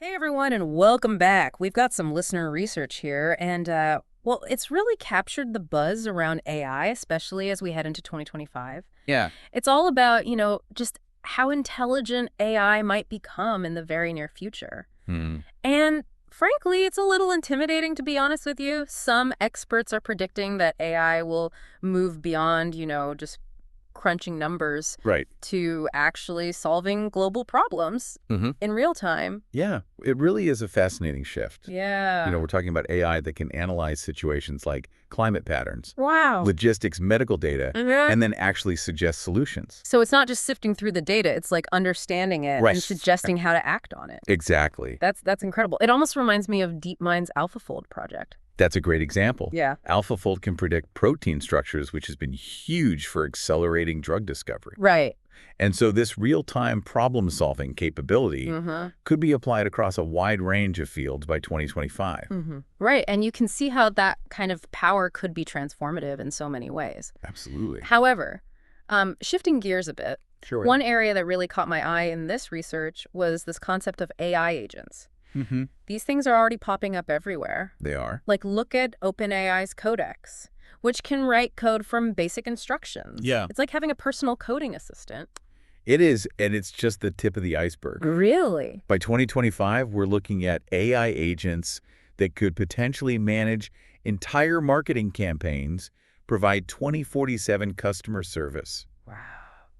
Hey everyone, and welcome back. We've got some listener research here, and well, it's really captured the buzz around AI, especially as we head into 2025. Yeah. It's all about, just how intelligent AI might become in the very near future. Hmm. And frankly, it's a little intimidating, to be honest with you. Some experts are predicting that AI will move beyond, just crunching numbers Right. to actually solving global problems Mm-hmm. in real time. Yeah. It really is a fascinating shift. Yeah. We're talking about AI that can analyze situations like climate patterns, Wow. logistics, medical data, Mhm. and then actually suggest solutions. So it's not just sifting through the data, it's like understanding it Right. and suggesting how to act on it. Exactly. That's incredible. It almost reminds me of DeepMind's AlphaFold project. That's a great example. Yeah. AlphaFold can predict protein structures, which has been huge for accelerating drug discovery. Right. And so this real-time problem-solving capability Mm-hmm. could be applied across a wide range of fields by 2025. Mm-hmm. Right. And you can see how that kind of power could be transformative in so many ways. Absolutely. However, shifting gears a bit, Sure. one area that really caught my eye in this research was this concept of AI agents. Mm-hmm. These things are already popping up everywhere. They are. Like, look at OpenAI's Codex, which can write code from basic instructions. Yeah. It's like having a personal coding assistant. It is, and it's just the tip of the iceberg. Really? By 2025, we're looking at AI agents that could potentially manage entire marketing campaigns, provide 2047 customer service, Wow.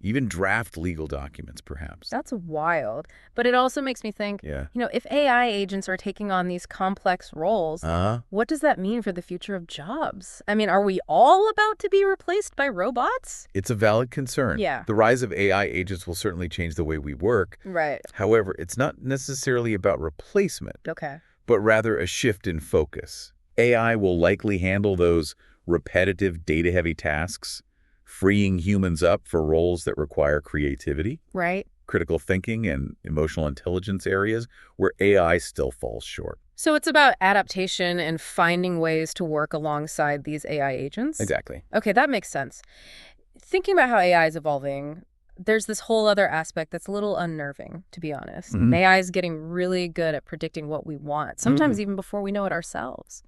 even draft legal documents, perhaps. That's wild. But it also makes me think, Yeah. if AI agents are taking on these complex roles, what does that mean for the future of jobs? I mean, are we all about to be replaced by robots? It's a valid concern. Yeah. The rise of AI agents will certainly change the way we work. Right. However, it's not necessarily about replacement, Okay. but rather a shift in focus. AI will likely handle those repetitive, data-heavy tasks, freeing humans up for roles that require creativity, Right. critical thinking, and emotional intelligence areas where AI still falls short. So it's about adaptation and finding ways to work alongside these AI agents? Exactly. Okay, that makes sense. Thinking about how AI is evolving, there's this whole other aspect that's a little unnerving, to be honest. Mhm. AI is getting really good at predicting what we want, sometimes even before we know it ourselves.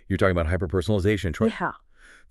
You're talking about hyper-personalization, Troy. Yeah.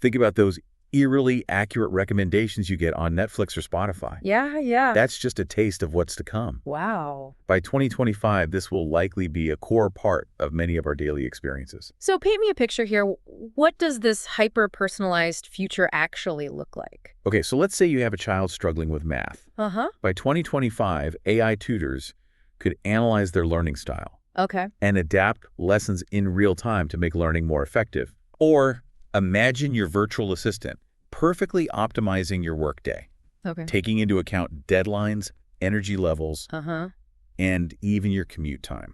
Think about those eerily accurate recommendations you get on Netflix or Spotify. Yeah. That's just a taste of what's to come. Wow. By 2025, this will likely be a core part of many of our daily experiences. So paint me a picture here. What does this hyper-personalized future actually look like? Okay, so let's say you have a child struggling with math. Uh-huh. By 2025, AI tutors could analyze their learning style Okay. and adapt lessons in real time to make learning more effective. Or imagine your virtual assistant perfectly optimizing your workday, Okay. taking into account deadlines, energy levels, Uh-huh. and even your commute time.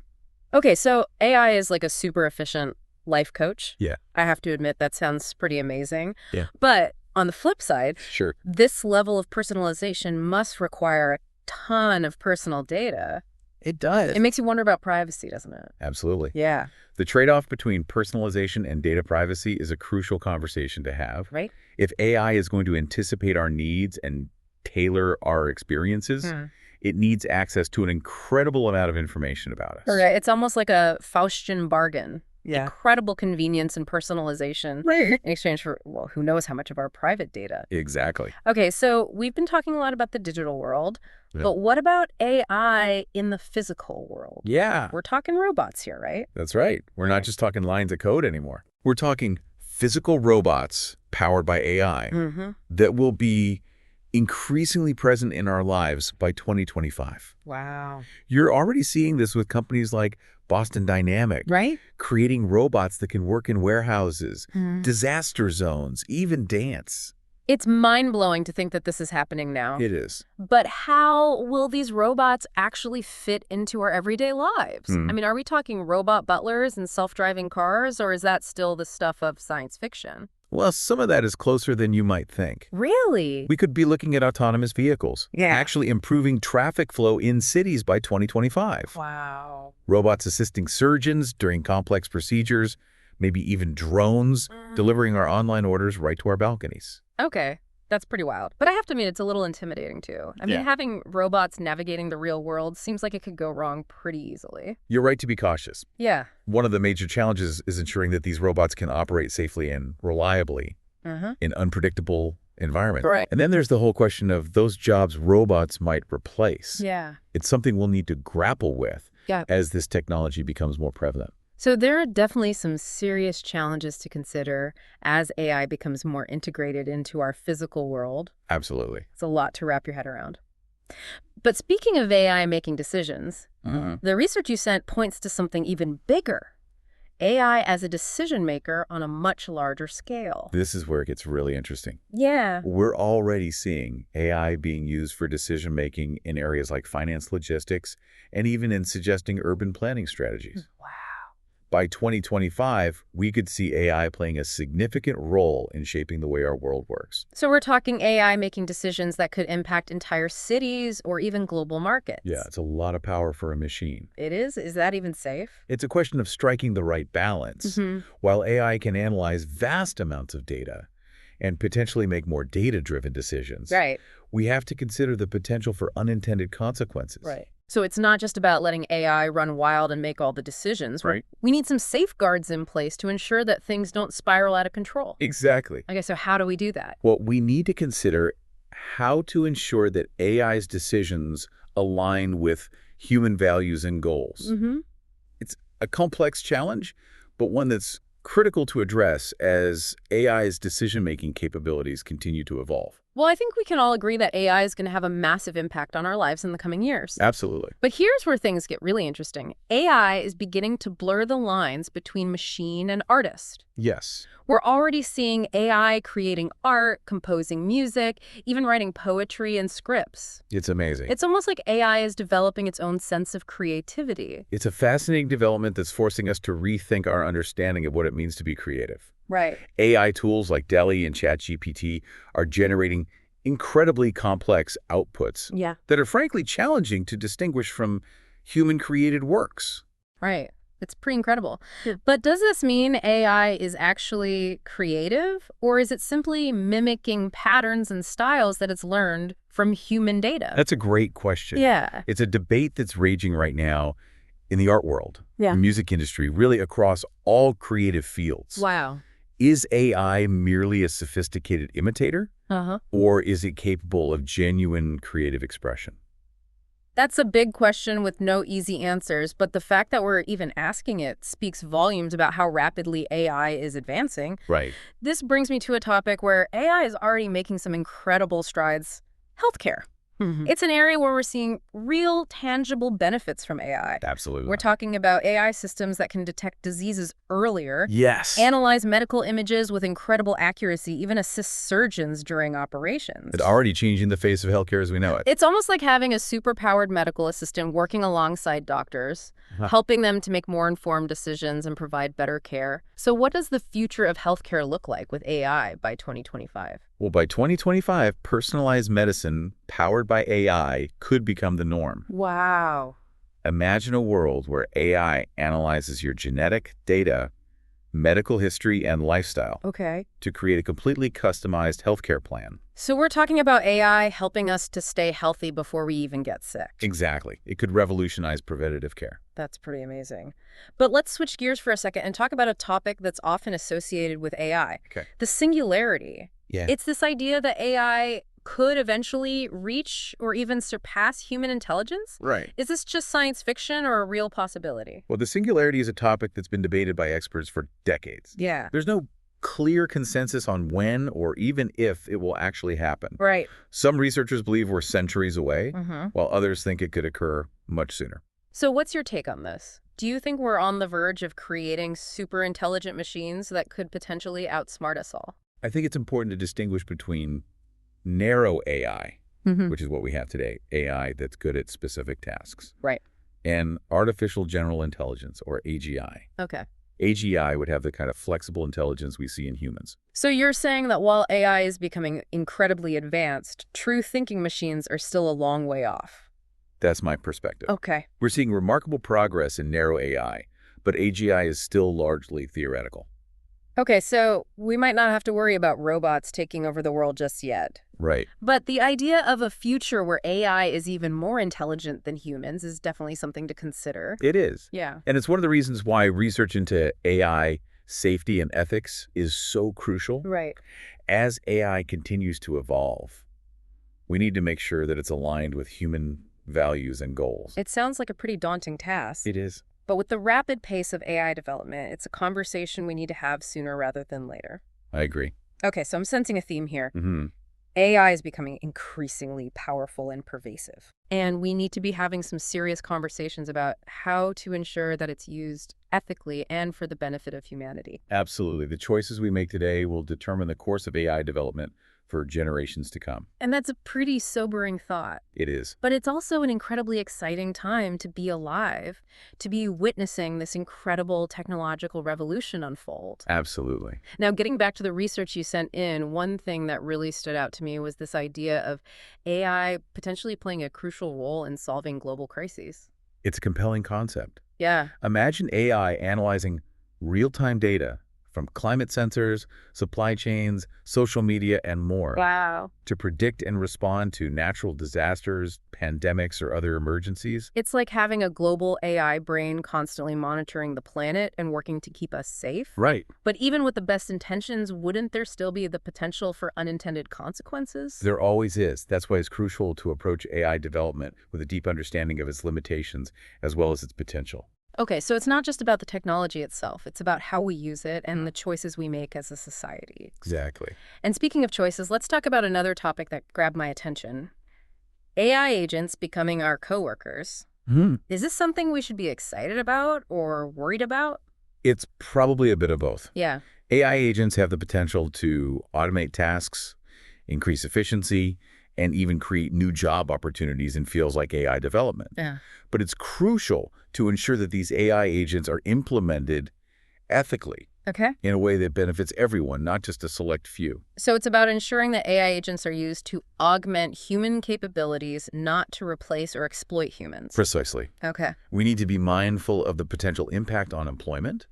Okay, so AI is like a super efficient life coach. Yeah. I have to admit, that sounds pretty amazing. Yeah. But on the flip side, Sure. this level of personalization must require a ton of personal data. It does. It makes you wonder about privacy, doesn't it? Absolutely. Yeah. The trade-off between personalization and data privacy is a crucial conversation to have. Right? If AI is going to anticipate our needs and tailor our experiences, it needs access to an incredible amount of information about us. Right. It's almost like a Faustian bargain. Yeah. Incredible convenience and personalization Right. in exchange for, well, who knows how much of our private data. Exactly. Okay, so we've been talking a lot about the digital world, Yeah. but what about AI in the physical world? Yeah. We're talking robots here, right? That's right. We're not just talking lines of code anymore. We're talking physical robots powered by AI Mm-hmm. that will be increasingly present in our lives by 2025. Wow. You're already seeing this with companies like Boston Dynamic, Right? creating robots that can work in warehouses, Mm. disaster zones, even dance. It's mind-blowing to think that this is happening now. It is. But how will these robots actually fit into our everyday lives? I mean, are we talking robot butlers and self-driving cars, or is that still the stuff of science fiction? Well, some of that is closer than you might think. Really? We could be looking at autonomous vehicles, actually improving traffic flow in cities by 2025. Wow. Robots assisting surgeons during complex procedures, maybe even drones delivering our online orders right to our balconies. Okay. That's pretty wild. But I have to admit, it's a little intimidating, too. I mean, Yeah. having robots navigating the real world seems like it could go wrong pretty easily. You're right to be cautious. Yeah. One of the major challenges is ensuring that these robots can operate safely and reliably in unpredictable environments. Right. And then there's the whole question of those jobs robots might replace. Yeah. It's something we'll need to grapple with Yeah. as this technology becomes more prevalent. So there are definitely some serious challenges to consider as AI becomes more integrated into our physical world. Absolutely. It's a lot to wrap your head around. But speaking of AI making decisions, the research you sent points to something even bigger. AI as a decision maker on a much larger scale. This is where it gets really interesting. Yeah. We're already seeing AI being used for decision-making in areas like finance, logistics, and even in suggesting urban planning strategies. Wow. By 2025, we could see AI playing a significant role in shaping the way our world works. So we're talking AI making decisions that could impact entire cities or even global markets. Yeah, it's a lot of power for a machine. It is? Is that even safe? It's a question of striking the right balance. While AI can analyze vast amounts of data and potentially make more data-driven decisions, Right. we have to consider the potential for unintended consequences. Right. So it's not just about letting AI run wild and make all the decisions. Right. We need some safeguards in place to ensure that things don't spiral out of control. Exactly. Okay, so how do we do that? Well, we need to consider how to ensure that AI's decisions align with human values and goals. It's a complex challenge, but one that's critical to address as AI's decision-making capabilities continue to evolve. Well, I think we can all agree that AI is going to have a massive impact on our lives in the coming years. Absolutely. But here's where things get really interesting. AI is beginning to blur the lines between machine and artist. Yes. We're already seeing AI creating art, composing music, even writing poetry and scripts. It's amazing. It's almost like AI is developing its own sense of creativity. It's a fascinating development that's forcing us to rethink our understanding of what it means to be creative. Right. AI tools like DALL-E and ChatGPT are generating incredibly complex outputs that are frankly challenging to distinguish from human-created works. Right. It's pretty incredible. But does this mean AI is actually creative, or is it simply mimicking patterns and styles that it's learned from human data? That's a great question. Yeah. It's a debate that's raging right now in the art world, Yeah. the music industry, really across all creative fields. Wow. Is AI merely a sophisticated imitator, or is it capable of genuine creative expression? That's a big question with no easy answers, but the fact that we're even asking it speaks volumes about how rapidly AI is advancing. Right. This brings me to a topic where AI is already making some incredible strides: healthcare. It's an area where we're seeing real, tangible benefits from AI. Absolutely. We're talking about AI systems that can detect diseases earlier, Yes. analyze medical images with incredible accuracy, even assist surgeons during operations. It's already changing the face of healthcare as we know it. It's almost like having a superpowered medical assistant working alongside doctors, helping them to make more informed decisions and provide better care. So what does the future of healthcare look like with AI by 2025? Well, by 2025, personalized medicine powered by AI could become the norm. Wow. Imagine a world where AI analyzes your genetic data, medical history, and lifestyle to create a completely customized healthcare plan. So we're talking about AI helping us to stay healthy before we even get sick. Exactly. It could revolutionize preventative care. That's pretty amazing. But let's switch gears for a second and talk about a topic that's often associated with AI. The singularity. Yeah. It's this idea that AI could eventually reach or even surpass human intelligence? Right. Is this just science fiction or a real possibility? Well, the singularity is a topic that's been debated by experts for decades. Yeah. There's no clear consensus on when or even if it will actually happen. Right. Some researchers believe we're centuries away, while others think it could occur much sooner. So what's your take on this? Do you think we're on the verge of creating super intelligent machines that could potentially outsmart us all? I think it's important to distinguish between narrow AI, which is what we have today, AI that's good at specific tasks. Right. And artificial general intelligence, or AGI. Okay. AGI would have the kind of flexible intelligence we see in humans. So you're saying that while AI is becoming incredibly advanced, true thinking machines are still a long way off. That's my perspective. Okay. We're seeing remarkable progress in narrow AI, but AGI is still largely theoretical. Okay, so we might not have to worry about robots taking over the world just yet. Right. But the idea of a future where AI is even more intelligent than humans is definitely something to consider. It is. Yeah. And it's one of the reasons why research into AI safety and ethics is so crucial. Right. As AI continues to evolve, we need to make sure that it's aligned with human values and goals. It sounds like a pretty daunting task. It is. But with the rapid pace of AI development, it's a conversation we need to have sooner rather than later. I agree. Okay, so I'm sensing a theme here. Mm-hmm. AI is becoming increasingly powerful and pervasive. And we need to be having some serious conversations about how to ensure that it's used ethically and for the benefit of humanity. Absolutely. The choices we make today will determine the course of AI development for generations to come. And that's a pretty sobering thought. It is. But it's also an incredibly exciting time to be alive, to be witnessing this incredible technological revolution unfold. Absolutely. Now, getting back to the research you sent in, one thing that really stood out to me was this idea of AI potentially playing a crucial role in solving global crises. It's a compelling concept. Yeah. Imagine AI analyzing real-time data from climate sensors, supply chains, social media, and more Wow. to predict and respond to natural disasters, pandemics, or other emergencies. It's like having a global AI brain constantly monitoring the planet and working to keep us safe. Right. But even with the best intentions, wouldn't there still be the potential for unintended consequences? There always is. That's why it's crucial to approach AI development with a deep understanding of its limitations as well as its potential. Okay, so it's not just about the technology itself. It's about how we use it and the choices we make as a society. Exactly. And speaking of choices, let's talk about another topic that grabbed my attention. AI agents becoming our coworkers. Is this something we should be excited about or worried about? It's probably a bit of both. Yeah. AI agents have the potential to automate tasks, increase efficiency, and even create new job opportunities in fields like AI development. Yeah. But it's crucial to ensure that these AI agents are implemented ethically Okay. in a way that benefits everyone, not just a select few. So it's about ensuring that AI agents are used to augment human capabilities, not to replace or exploit humans. Precisely. Okay. We need to be mindful of the potential impact on employment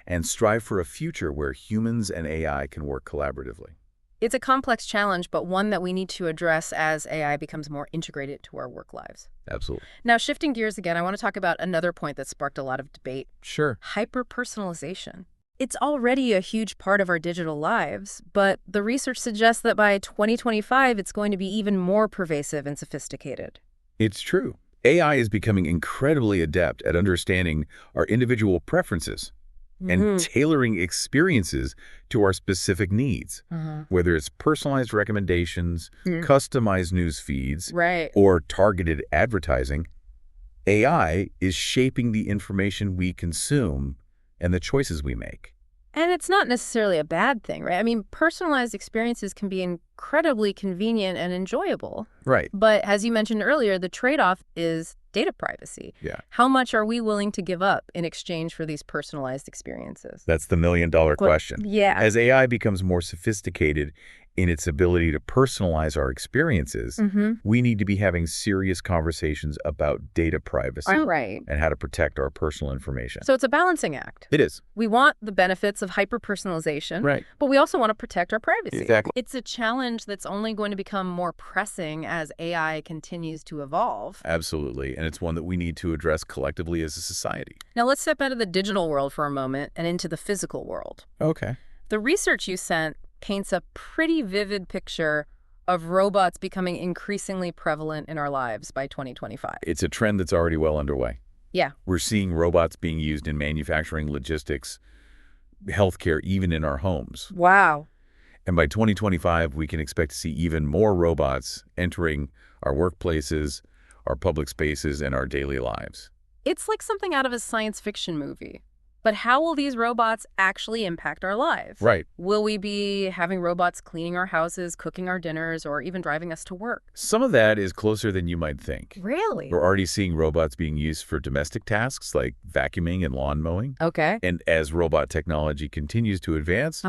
and strive for a future where humans and AI can work collaboratively. It's a complex challenge, but one that we need to address as AI becomes more integrated to our work lives. Absolutely. Now, shifting gears again, I want to talk about another point that sparked a lot of debate. Sure. Hyper-personalization. It's already a huge part of our digital lives, but the research suggests that by 2025, it's going to be even more pervasive and sophisticated. It's true. AI is becoming incredibly adept at understanding our individual preferences and tailoring experiences to our specific needs, whether it's personalized recommendations, customized news feeds, Right. or targeted advertising. AI is shaping the information we consume and the choices we make. And it's not necessarily a bad thing, right? I mean, personalized experiences can be incredibly convenient and enjoyable. Right. But as you mentioned earlier, the trade-off is data privacy. Yeah. How much are we willing to give up in exchange for these personalized experiences? That's the million-dollar question. Yeah. As AI becomes more sophisticated in its ability to personalize our experiences, we need to be having serious conversations about data privacy Right. and how to protect our personal information. So it's a balancing act. It is. We want the benefits of hyper-personalization, Right. but we also want to protect our privacy. Exactly. It's a challenge that's only going to become more pressing as AI continues to evolve. Absolutely. And it's one that we need to address collectively as a society. Now let's step out of the digital world for a moment and into the physical world. Okay. The research you sent paints a pretty vivid picture of robots becoming increasingly prevalent in our lives by 2025. It's a trend that's already well underway. Yeah. We're seeing robots being used in manufacturing, logistics, healthcare, even in our homes. Wow. And by 2025, we can expect to see even more robots entering our workplaces, our public spaces, and our daily lives. It's like something out of a science fiction movie. But how will these robots actually impact our lives? Right. Will we be having robots cleaning our houses, cooking our dinners, or even driving us to work? Some of that is closer than you might think. Really? We're already seeing robots being used for domestic tasks like vacuuming and lawn mowing. Okay. And as robot technology continues to advance,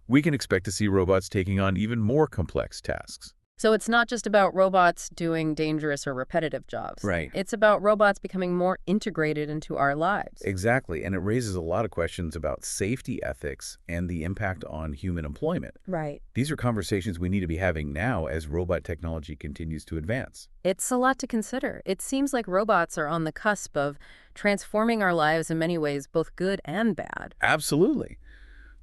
we can expect to see robots taking on even more complex tasks. So it's not just about robots doing dangerous or repetitive jobs. Right. It's about robots becoming more integrated into our lives. Exactly, and it raises a lot of questions about safety ethics and the impact on human employment. Right. These are conversations we need to be having now as robot technology continues to advance. It's a lot to consider. It seems like robots are on the cusp of transforming our lives in many ways, both good and bad. Absolutely.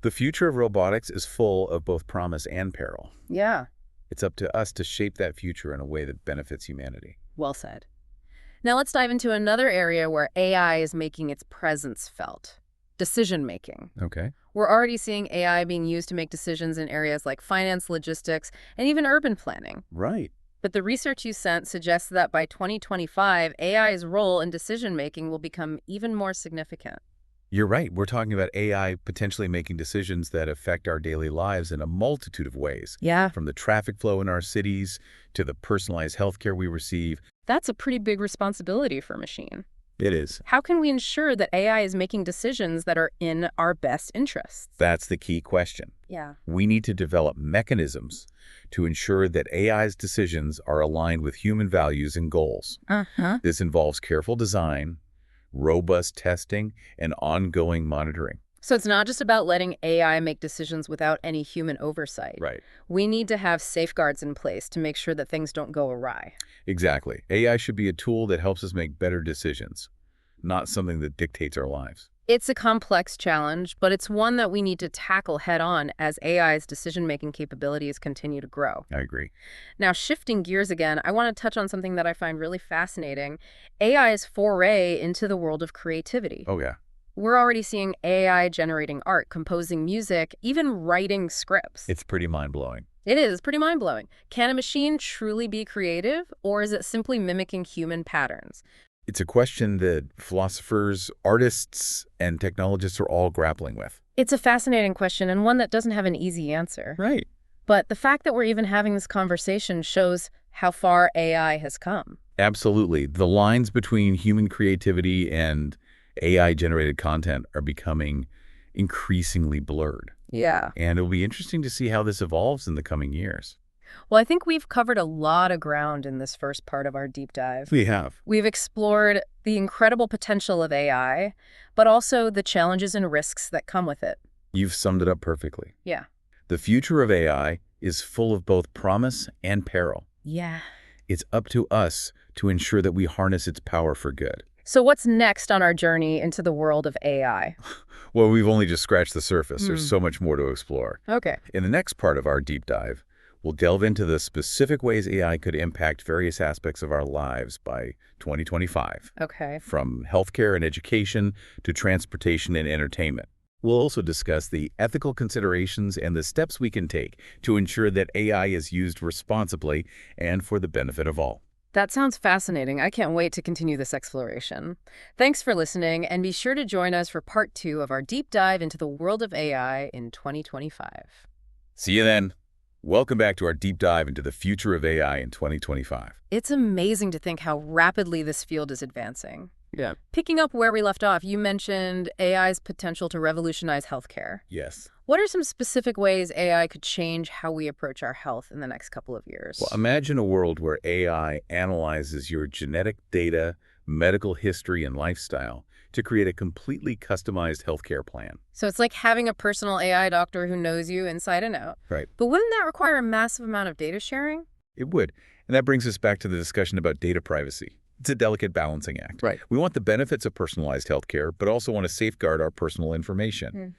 The future of robotics is full of both promise and peril. Yeah. It's up to us to shape that future in a way that benefits humanity. Well said. Now let's dive into another area where AI is making its presence felt. Decision-making. Okay. We're already seeing AI being used to make decisions in areas like finance, logistics, and even urban planning. Right. But the research you sent suggests that by 2025, AI's role in decision-making will become even more significant. You're right. We're talking about AI potentially making decisions that affect our daily lives in a multitude of ways. Yeah. From the traffic flow in our cities to the personalized healthcare we receive. That's a pretty big responsibility for a machine. It is. How can we ensure that AI is making decisions that are in our best interests? That's the key question. Yeah. We need to develop mechanisms to ensure that AI's decisions are aligned with human values and goals. This involves careful design, robust testing, and ongoing monitoring. So it's not just about letting AI make decisions without any human oversight. Right. We need to have safeguards in place to make sure that things don't go awry. Exactly. AI should be a tool that helps us make better decisions, not something that dictates our lives. It's a complex challenge, but it's one that we need to tackle head-on as AI's decision-making capabilities continue to grow. I agree. Now, shifting gears again, I want to touch on something that I find really fascinating, AI's foray into the world of creativity. Oh, yeah. We're already seeing AI generating art, composing music, even writing scripts. It's pretty mind-blowing. It is pretty mind-blowing. Can a machine truly be creative, or is it simply mimicking human patterns? It's a question that philosophers, artists, and technologists are all grappling with. It's a fascinating question and one that doesn't have an easy answer. Right. But the fact that we're even having this conversation shows how far AI has come. Absolutely. The lines between human creativity and AI-generated content are becoming increasingly blurred. Yeah. And it'll be interesting to see how this evolves in the coming years. Well, I think we've covered a lot of ground in this first part of our deep dive. We have. We've explored the incredible potential of AI, but also the challenges and risks that come with it. You've summed it up perfectly. Yeah. The future of AI is full of both promise and peril. Yeah. It's up to us to ensure that we harness its power for good. So what's next on our journey into the world of AI? Well, we've only just scratched the surface. There's so much more to explore. Okay. In the next part of our deep dive, we'll delve into the specific ways AI could impact various aspects of our lives by 2025. Okay. From healthcare and education to transportation and entertainment. We'll also discuss the ethical considerations and the steps we can take to ensure that AI is used responsibly and for the benefit of all. That sounds fascinating. I can't wait to continue this exploration. Thanks for listening, and be sure to join us for part 2 of our deep dive into the world of AI in 2025. See you then. Welcome back to our deep dive into the future of AI in 2025. It's amazing to think how rapidly this field is advancing. Yeah. Picking up where we left off, you mentioned AI's potential to revolutionize healthcare. Yes. What are some specific ways AI could change how we approach our health in the next couple of years? Well, imagine a world where AI analyzes your genetic data, medical history, and lifestyle to create a completely customized healthcare plan. So it's like having a personal AI doctor who knows you inside and out. Right. But wouldn't that require a massive amount of data sharing? It would. And that brings us back to the discussion about data privacy. It's a delicate balancing act. Right. We want the benefits of personalized healthcare, but also want to safeguard our personal information.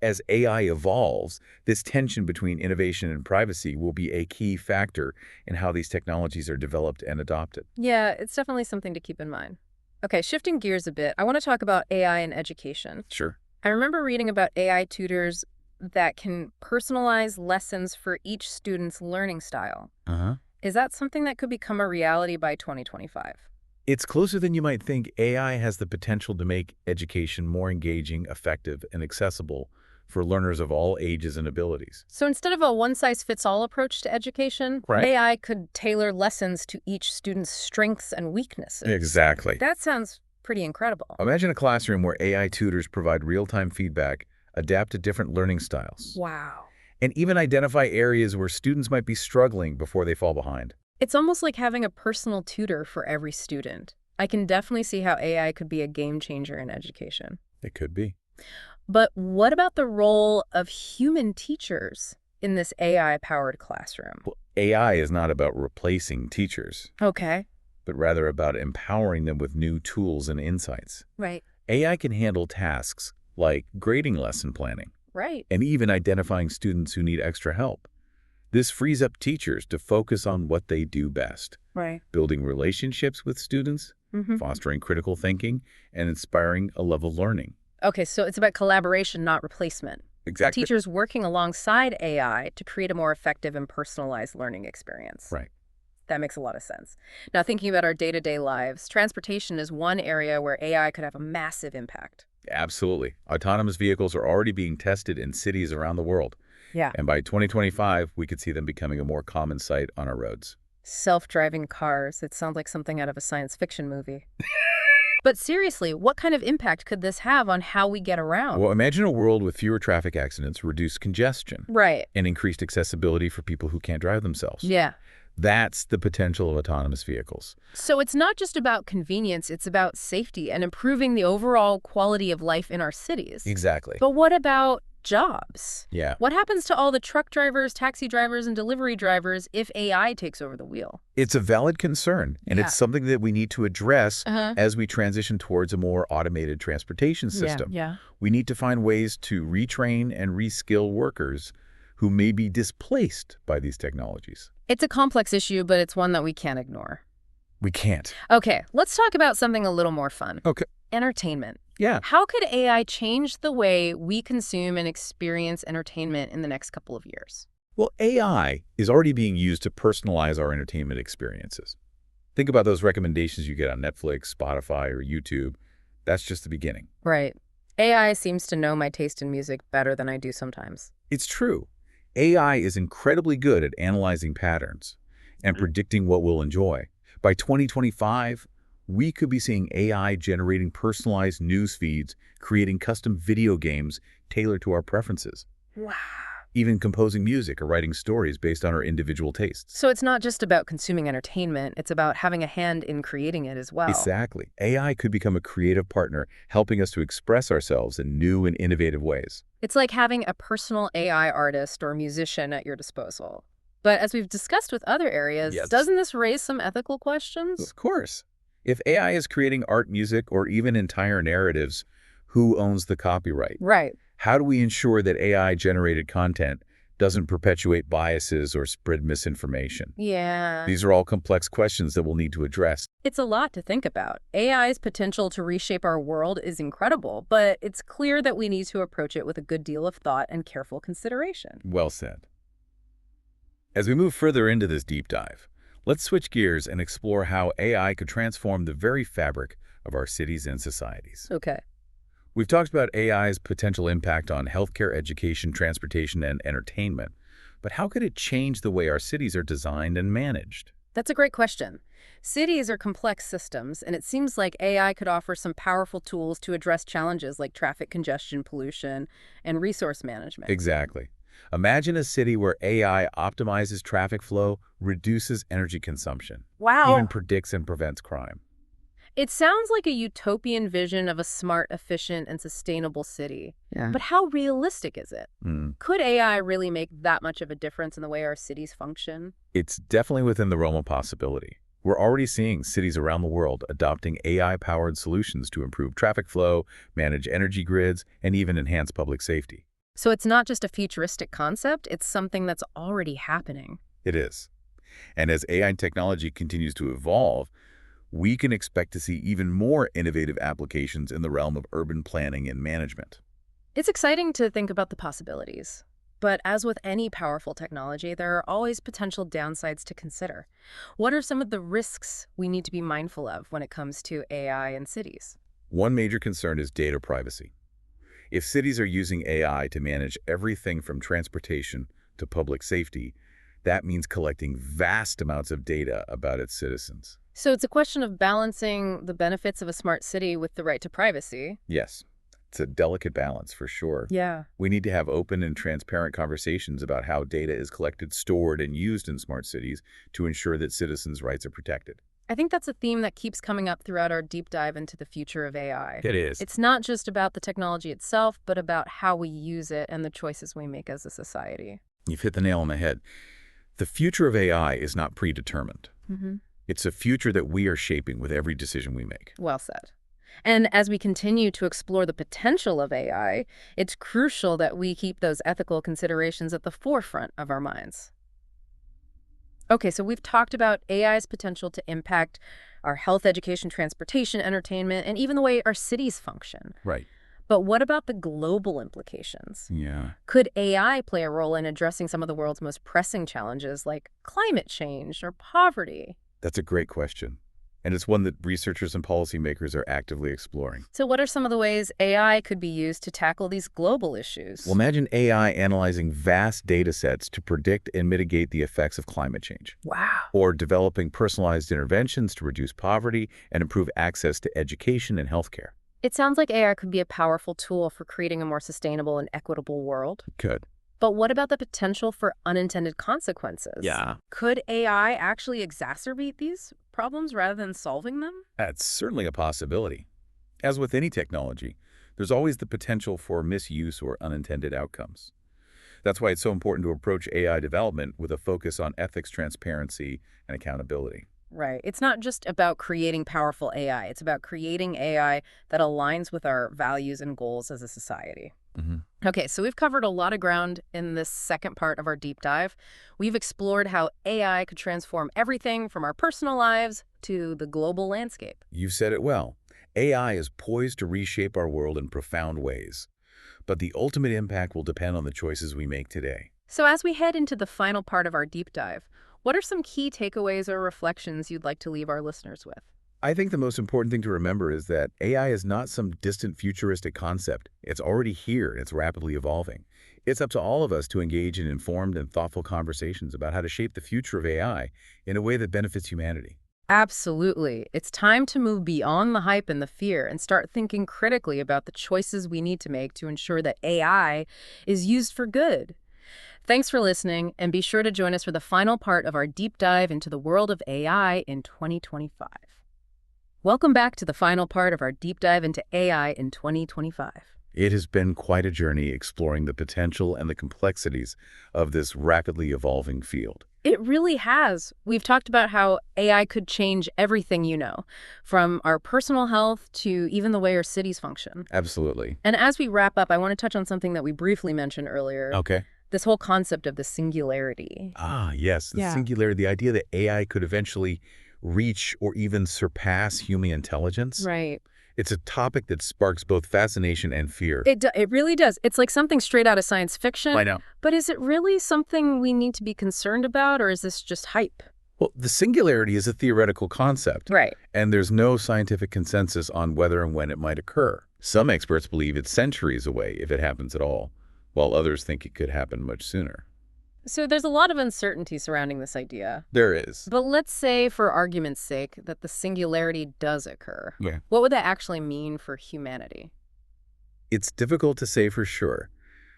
As AI evolves, this tension between innovation and privacy will be a key factor in how these technologies are developed and adopted. Yeah, it's definitely something to keep in mind. Okay, shifting gears a bit, I want to talk about AI in education. Sure. I remember reading about AI tutors that can personalize lessons for each student's learning style. Is that something that could become a reality by 2025? It's closer than you might think. AI has the potential to make education more engaging, effective, and accessible for learners of all ages and abilities. So instead of a one-size-fits-all approach to education, Right. AI could tailor lessons to each student's strengths and weaknesses. Exactly. That sounds pretty incredible. Imagine a classroom where AI tutors provide real-time feedback, adapt to different learning styles, Wow. and even identify areas where students might be struggling before they fall behind. It's almost like having a personal tutor for every student. I can definitely see how AI could be a game changer in education. It could be. But what about the role of human teachers in this AI-powered classroom? Well, AI is not about replacing teachers, Okay. but rather about empowering them with new tools and insights. Right. AI can handle tasks like grading lesson planning Right. and even identifying students who need extra help. This frees up teachers to focus on what they do best, Right. building relationships with students, fostering critical thinking, and inspiring a love of learning. Okay, so it's about collaboration, not replacement. Exactly. Teachers working alongside AI to create a more effective and personalized learning experience. Right. That makes a lot of sense. Now, thinking about our day-to-day lives, transportation is one area where AI could have a massive impact. Absolutely. Autonomous vehicles are already being tested in cities around the world. Yeah. And by 2025, we could see them becoming a more common sight on our roads. Self-driving cars. It sounds like something out of a science fiction movie. But seriously, what kind of impact could this have on how we get around? Well, imagine a world with fewer traffic accidents, reduced congestion, Right. and increased accessibility for people who can't drive themselves. Yeah. That's the potential of autonomous vehicles. So it's not just about convenience, it's about safety and improving the overall quality of life in our cities. Exactly. But what about jobs? Yeah. What happens to all the truck drivers, taxi drivers, and delivery drivers if AI takes over the wheel? It's a valid concern, and Yeah. it's something that we need to address Uh-huh. as we transition towards a more automated transportation system. Yeah. We need to find ways to retrain and reskill workers who may be displaced by these technologies. It's a complex issue, but it's one that we can't ignore. We can't. Okay, let's talk about something a little more fun. Okay. Entertainment. Yeah. How could AI change the way we consume and experience entertainment in the next couple of years? Well, AI is already being used to personalize our entertainment experiences. Think about those recommendations you get on Netflix, Spotify, or YouTube. That's just the beginning. Right. AI seems to know my taste in music better than I do sometimes. It's true. AI is incredibly good at analyzing patterns and predicting what we'll enjoy. By 2025, we could be seeing AI generating personalized news feeds, creating custom video games tailored to our preferences, Wow. even composing music or writing stories based on our individual tastes. So it's not just about consuming entertainment, it's about having a hand in creating it as well. Exactly. AI could become a creative partner, helping us to express ourselves in new and innovative ways. It's like having a personal AI artist or musician at your disposal. But as we've discussed with other areas, Yes. doesn't this raise some ethical questions? Of course. If AI is creating art, music, or even entire narratives, who owns the copyright? Right. How do we ensure that AI-generated content doesn't perpetuate biases or spread misinformation? Yeah. These are all complex questions that we'll need to address. It's a lot to think about. AI's potential to reshape our world is incredible, but it's clear that we need to approach it with a good deal of thought and careful consideration. Well said. As we move further into this deep dive, let's switch gears and explore how AI could transform the very fabric of our cities and societies. Okay. We've talked about AI's potential impact on healthcare, education, transportation, and entertainment. But how could it change the way our cities are designed and managed? That's a great question. Cities are complex systems, and it seems like AI could offer some powerful tools to address challenges like traffic congestion, pollution, and resource management. Exactly. Imagine a city where AI optimizes traffic flow, reduces energy consumption, Wow. even predicts and prevents crime. It sounds like a utopian vision of a smart, efficient, and sustainable city. Yeah. But how realistic is it? Could AI really make that much of a difference in the way our cities function? It's definitely within the realm of possibility. We're already seeing cities around the world adopting AI-powered solutions to improve traffic flow, manage energy grids, and even enhance public safety. So it's not just a futuristic concept, it's something that's already happening. It is. And as AI technology continues to evolve, we can expect to see even more innovative applications in the realm of urban planning and management. It's exciting to think about the possibilities. But as with any powerful technology, there are always potential downsides to consider. What are some of the risks we need to be mindful of when it comes to AI in cities? One major concern is data privacy. If cities are using AI to manage everything from transportation to public safety, that means collecting vast amounts of data about its citizens. So it's a question of balancing the benefits of a smart city with the right to privacy. Yes. It's a delicate balance for sure. Yeah. We need to have open and transparent conversations about how data is collected, stored, and used in smart cities to ensure that citizens' rights are protected. I think that's a theme that keeps coming up throughout our deep dive into the future of AI. It is. It's not just about the technology itself, but about how we use it and the choices we make as a society. You've hit the nail on the head. The future of AI is not predetermined. It's a future that we are shaping with every decision we make. Well said. And as we continue to explore the potential of AI, it's crucial that we keep those ethical considerations at the forefront of our minds. Okay, so we've talked about AI's potential to impact our health, education, transportation, entertainment, and even the way our cities function. Right. But what about the global implications? Yeah. Could AI play a role in addressing some of the world's most pressing challenges like climate change or poverty? That's a great question. And it's one that researchers and policymakers are actively exploring. So what are some of the ways AI could be used to tackle these global issues? Well, imagine AI analyzing vast data sets to predict and mitigate the effects of climate change. Wow. Or developing personalized interventions to reduce poverty and improve access to education and healthcare. It sounds like AI could be a powerful tool for creating a more sustainable and equitable world. It could. But what about the potential for unintended consequences? Yeah. Could AI actually exacerbate these problems rather than solving them? That's certainly a possibility. As with any technology, there's always the potential for misuse or unintended outcomes. That's why it's so important to approach AI development with a focus on ethics, transparency, and accountability. Right. It's not just about creating powerful AI. It's about creating AI that aligns with our values and goals as a society. Okay, so we've covered a lot of ground in this second part of our deep dive. We've explored how AI could transform everything from our personal lives to the global landscape. You've said it well. AI is poised to reshape our world in profound ways. But the ultimate impact will depend on the choices we make today. So as we head into the final part of our deep dive, what are some key takeaways or reflections you'd like to leave our listeners with? I think the most important thing to remember is that AI is not some distant futuristic concept. It's already here and it's rapidly evolving. It's up to all of us to engage in informed and thoughtful conversations about how to shape the future of AI in a way that benefits humanity. Absolutely. It's time to move beyond the hype and the fear and start thinking critically about the choices we need to make to ensure that AI is used for good. Thanks for listening, and be sure to join us for the final part of our deep dive into the world of AI in 2025. Welcome back to the final part of our deep dive into AI in 2025. It has been quite a journey exploring the potential and the complexities of this rapidly evolving field. It really has. We've talked about how AI could change everything you know, from our personal health to even the way our cities function. Absolutely. And as we wrap up, I want to touch on something that we briefly mentioned earlier. Okay. This whole concept of the singularity. Ah, yes, the singularity, the idea that AI could eventually reach or even surpass human intelligence. Right. It's a topic that sparks both fascination and fear. It really does. It's like something straight out of science fiction. I know. But is it really something we need to be concerned about, or is this just hype? Well, the singularity is a theoretical concept. Right. And there's no scientific consensus on whether and when it might occur. Some experts believe it's centuries away if it happens at all, while others think it could happen much sooner. So there's a lot of uncertainty surrounding this idea. There is. But let's say, for argument's sake, that the singularity does occur. Yeah. What would that actually mean for humanity? It's difficult to say for sure.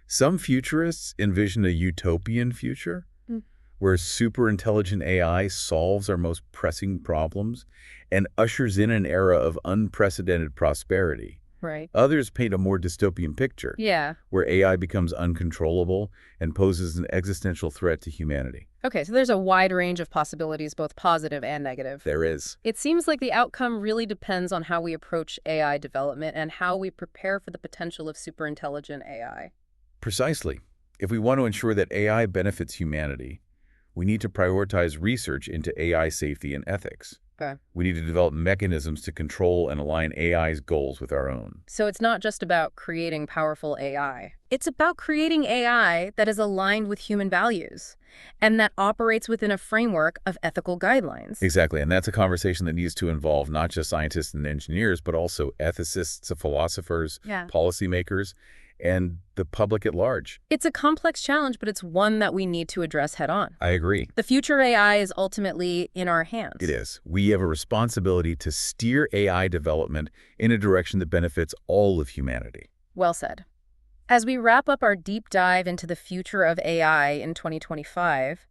Some futurists envision a utopian future where superintelligent AI solves our most pressing problems and ushers in an era of unprecedented prosperity. Right. Others paint a more dystopian picture, where AI becomes uncontrollable and poses an existential threat to humanity. Okay, so there's a wide range of possibilities, both positive and negative. There is. It seems like the outcome really depends on how we approach AI development and how we prepare for the potential of superintelligent AI. Precisely. If we want to ensure that AI benefits humanity, we need to prioritize research into AI safety and ethics. Okay. We need to develop mechanisms to control and align AI's goals with our own. So it's not just about creating powerful AI. It's about creating AI that is aligned with human values and that operates within a framework of ethical guidelines. Exactly, and that's a conversation that needs to involve not just scientists and engineers, but also ethicists, philosophers, policymakers, and the public at large. It's a complex challenge, but it's one that we need to address head on. I agree. The future of AI is ultimately in our hands. It is. We have a responsibility to steer AI development in a direction that benefits all of humanity. Well said. As we wrap up our deep dive into the future of AI in 2025,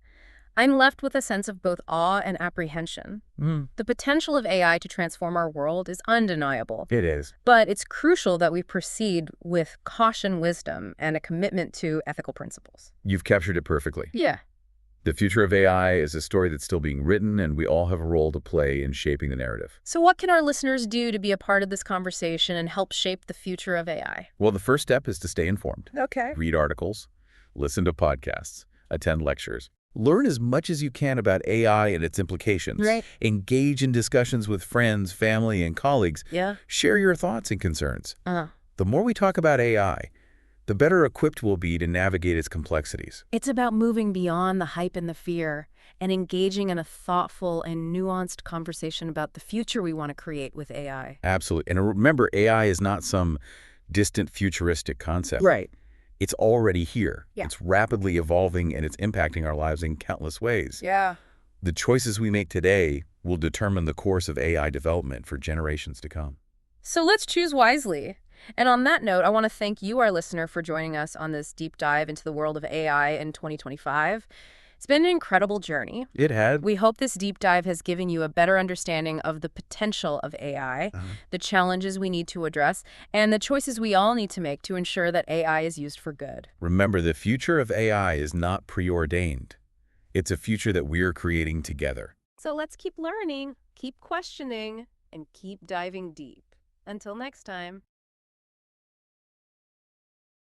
I'm left with a sense of both awe and apprehension. The potential of AI to transform our world is undeniable, It is. but it's crucial that we proceed with caution, wisdom, and a commitment to ethical principles. You've captured it perfectly. Yeah. The future of AI is a story that's still being written, and we all have a role to play in shaping the narrative. So what can our listeners do to be a part of this conversation and help shape the future of AI? Well, the first step is to stay informed. Okay. Read articles, listen to podcasts, attend lectures. Learn as much as you can about AI and its implications. Right. Engage in discussions with friends, family, and colleagues. Yeah. Share your thoughts and concerns. Uh-huh. The more we talk about AI, the better equipped we'll be to navigate its complexities. It's about moving beyond the hype and the fear and engaging in a thoughtful and nuanced conversation about the future we want to create with AI. Absolutely. And remember, AI is not some distant futuristic concept. Right. It's already here. Yeah. It's rapidly evolving, and it's impacting our lives in countless ways. Yeah. The choices we make today will determine the course of AI development for generations to come. So let's choose wisely. And on that note, I want to thank you, our listener, for joining us on this deep dive into the world of AI in 2025. It's been an incredible journey. It had. We hope this deep dive has given you a better understanding of the potential of AI, the challenges we need to address, and the choices we all need to make to ensure that AI is used for good. Remember, the future of AI is not preordained. It's a future that we're creating together. So let's keep learning, keep questioning, and keep diving deep. Until next time.